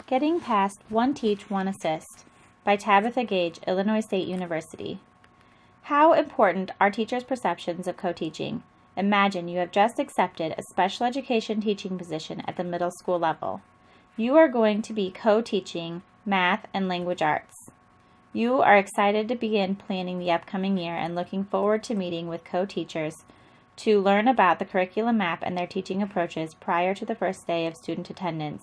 Getting Past One Teach, One Assist by Tabitha Gage, Illinois State University. How important are teachers' perceptions of co-teaching? Imagine you have just accepted a special education teaching position at the middle school level. You are going to be co-teaching math and language arts. You are excited to begin planning the upcoming year and looking forward to meeting with co-teachers to learn about the curriculum map and their teaching approaches prior to the first day of student attendance.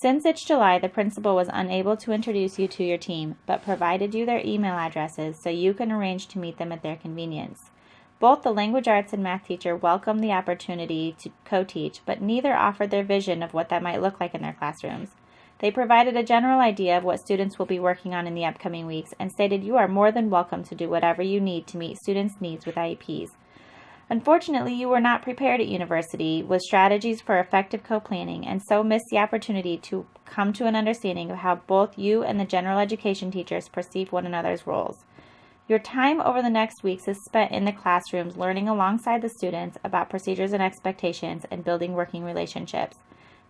Since it's July, the principal was unable to introduce you to your team, but provided you their email addresses so you can arrange to meet them at their convenience. Both the language arts and math teacher welcomed the opportunity to co-teach, but neither offered their vision of what that might look like in their classrooms. They provided a general idea of what students will be working on in the upcoming weeks and stated you are more than welcome to do whatever you need to meet students' needs with IEPs. Unfortunately, you were not prepared at university with strategies for effective co-planning and so missed the opportunity to come to an understanding of how both you and the general education teachers perceive one another's roles. Your time over the next weeks is spent in the classrooms learning alongside the students about procedures and expectations and building working relationships.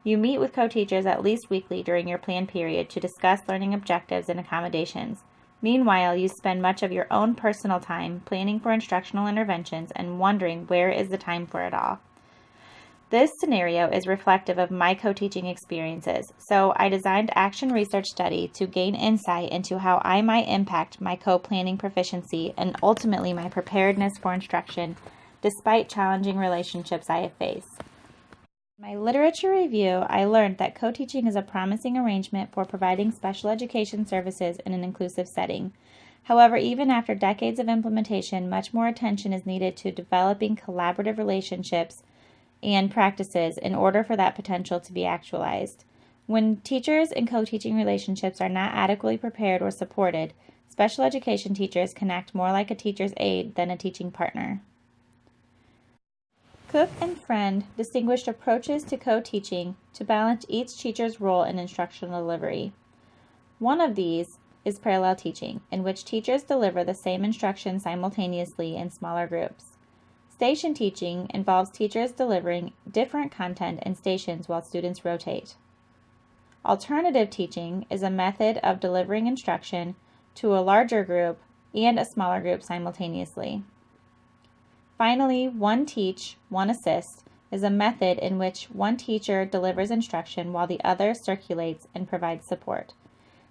You meet with co-teachers at least weekly during your planned period to discuss learning objectives and accommodations. Meanwhile, you spend much of your own personal time planning for instructional interventions and wondering where is the time for it all. This scenario is reflective of my co-teaching experiences, so I designed Action Research Study to gain insight into how I might impact my co-planning proficiency and ultimately my preparedness for instruction, despite challenging relationships I have faced. In my literature review, I learned that co-teaching is a promising arrangement for providing special education services in an inclusive setting. However, even after decades of implementation, much more attention is needed to developing collaborative relationships and practices in order for that potential to be actualized. When teachers and co-teaching relationships are not adequately prepared or supported, special education teachers can act more like a teacher's aide than a teaching partner. Cook and Friend distinguished approaches to co-teaching to balance each teacher's role in instructional delivery. One of these is parallel teaching, in which teachers deliver the same instruction simultaneously in smaller groups. Station teaching involves teachers delivering different content in stations while students rotate. Alternative teaching is a method of delivering instruction to a larger group and a smaller group simultaneously. Finally, One Teach, One Assist is a method in which one teacher delivers instruction while the other circulates and provides support.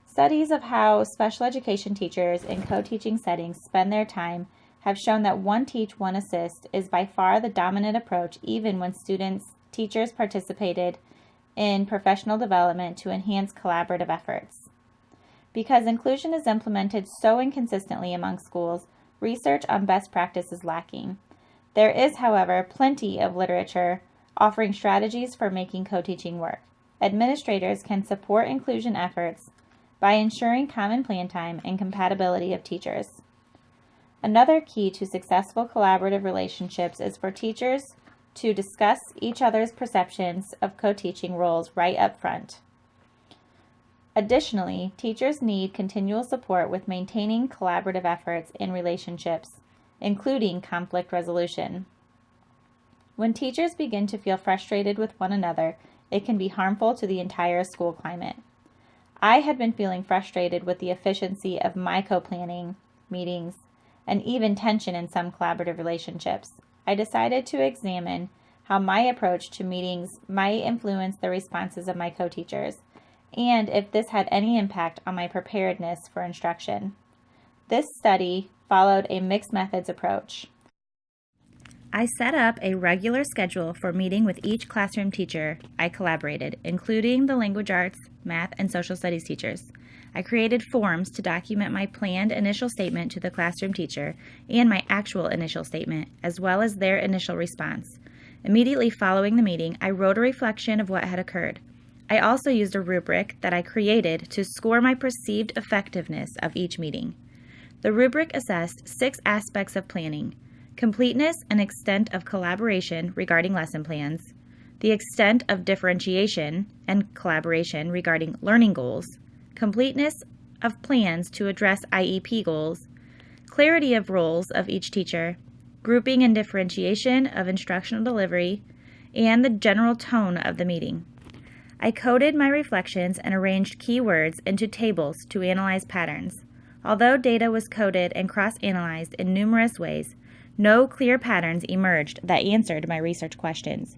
Studies of how special education teachers in co-teaching settings spend their time have shown that One Teach, One Assist is by far the dominant approach even when teachers participated in professional development to enhance collaborative efforts. Because inclusion is implemented so inconsistently among schools, research on best practice is lacking. There is, however, plenty of literature offering strategies for making co-teaching work. Administrators can support inclusion efforts by ensuring common plan time and compatibility of teachers. Another key to successful collaborative relationships is for teachers to discuss each other's perceptions of co-teaching roles right up front. Additionally, teachers need continual support with maintaining collaborative efforts in relationships, including conflict resolution. When teachers begin to feel frustrated with one another, it can be harmful to the entire school climate. I had been feeling frustrated with the efficiency of my co-planning meetings and even tension in some collaborative relationships. I decided to examine how my approach to meetings might influence the responses of my co-teachers and if this had any impact on my preparedness for instruction. This study followed a mixed methods approach. I set up a regular schedule for meeting with each classroom teacher I collaborated, including the language arts, math, and social studies teachers. I created forms to document my planned initial statement to the classroom teacher and my actual initial statement, as well as their initial response. Immediately following the meeting, I wrote a reflection of what had occurred. I also used a rubric that I created to score my perceived effectiveness of each meeting. The rubric assessed 6 aspects of planning: completeness and extent of collaboration regarding lesson plans, the extent of differentiation and collaboration regarding learning goals, completeness of plans to address IEP goals, clarity of roles of each teacher, grouping and differentiation of instructional delivery, and the general tone of the meeting. I coded my reflections and arranged keywords into tables to analyze patterns. Although data was coded and cross-analyzed in numerous ways, no clear patterns emerged that answered my research questions.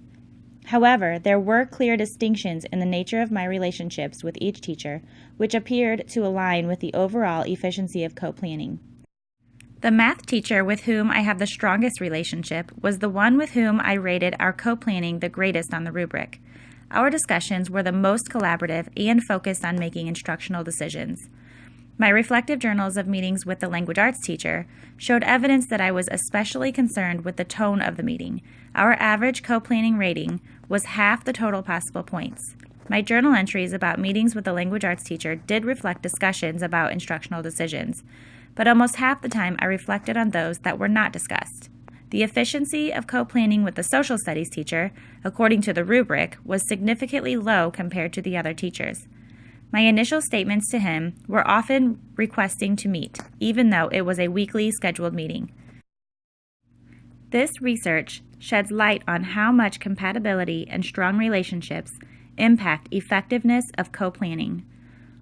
However, there were clear distinctions in the nature of my relationships with each teacher, which appeared to align with the overall efficiency of co-planning. The math teacher with whom I have the strongest relationship was the one with whom I rated our co-planning the greatest on the rubric. Our discussions were the most collaborative and focused on making instructional decisions. My reflective journals of meetings with the language arts teacher showed evidence that I was especially concerned with the tone of the meeting. Our average co-planning rating was half the total possible points. My journal entries about meetings with the language arts teacher did reflect discussions about instructional decisions, but almost half the time I reflected on those that were not discussed. The efficiency of co-planning with the social studies teacher, according to the rubric, was significantly low compared to the other teachers. My initial statements to him were often requesting to meet, even though it was a weekly scheduled meeting. This research sheds light on how much compatibility and strong relationships impact effectiveness of co-planning.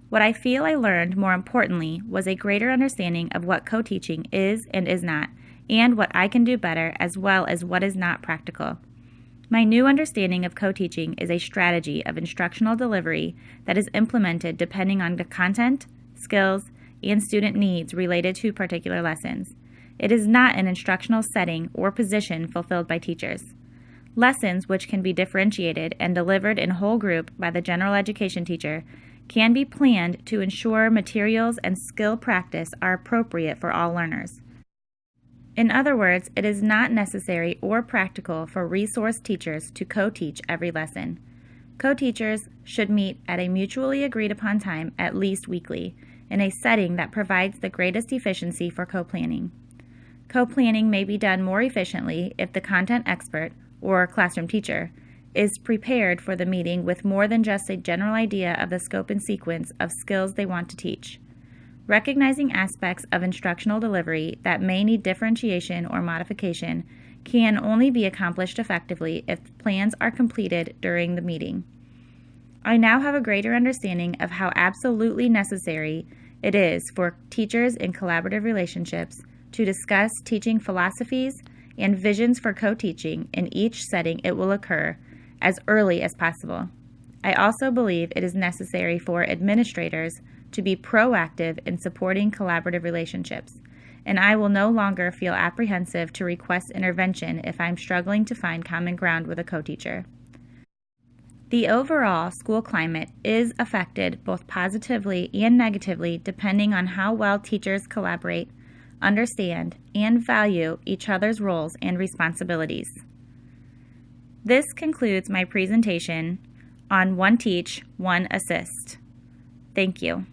What I feel I learned, more importantly, was a greater understanding of what co-teaching is and is not, and what I can do better, as well as what is not practical. My new understanding of co-teaching is a strategy of instructional delivery that is implemented depending on the content, skills, and student needs related to particular lessons. It is not an instructional setting or position fulfilled by teachers. Lessons which can be differentiated and delivered in whole group by the general education teacher can be planned to ensure materials and skill practice are appropriate for all learners. In other words, it is not necessary or practical for resource teachers to co-teach every lesson. Co-teachers should meet at a mutually agreed upon time at least weekly, in a setting that provides the greatest efficiency for co-planning. Co-planning may be done more efficiently if the content expert, or classroom teacher, is prepared for the meeting with more than just a general idea of the scope and sequence of skills they want to teach. Recognizing aspects of instructional delivery that may need differentiation or modification can only be accomplished effectively if plans are completed during the meeting. I now have a greater understanding of how absolutely necessary it is for teachers in collaborative relationships to discuss teaching philosophies and visions for co-teaching in each setting it will occur as early as possible. I also believe it is necessary for administrators to be proactive in supporting collaborative relationships, and I will no longer feel apprehensive to request intervention if I'm struggling to find common ground with a co-teacher. The overall school climate is affected both positively and negatively depending on how well teachers collaborate, understand, and value each other's roles and responsibilities. This concludes my presentation on One Teach, One Assist. Thank you.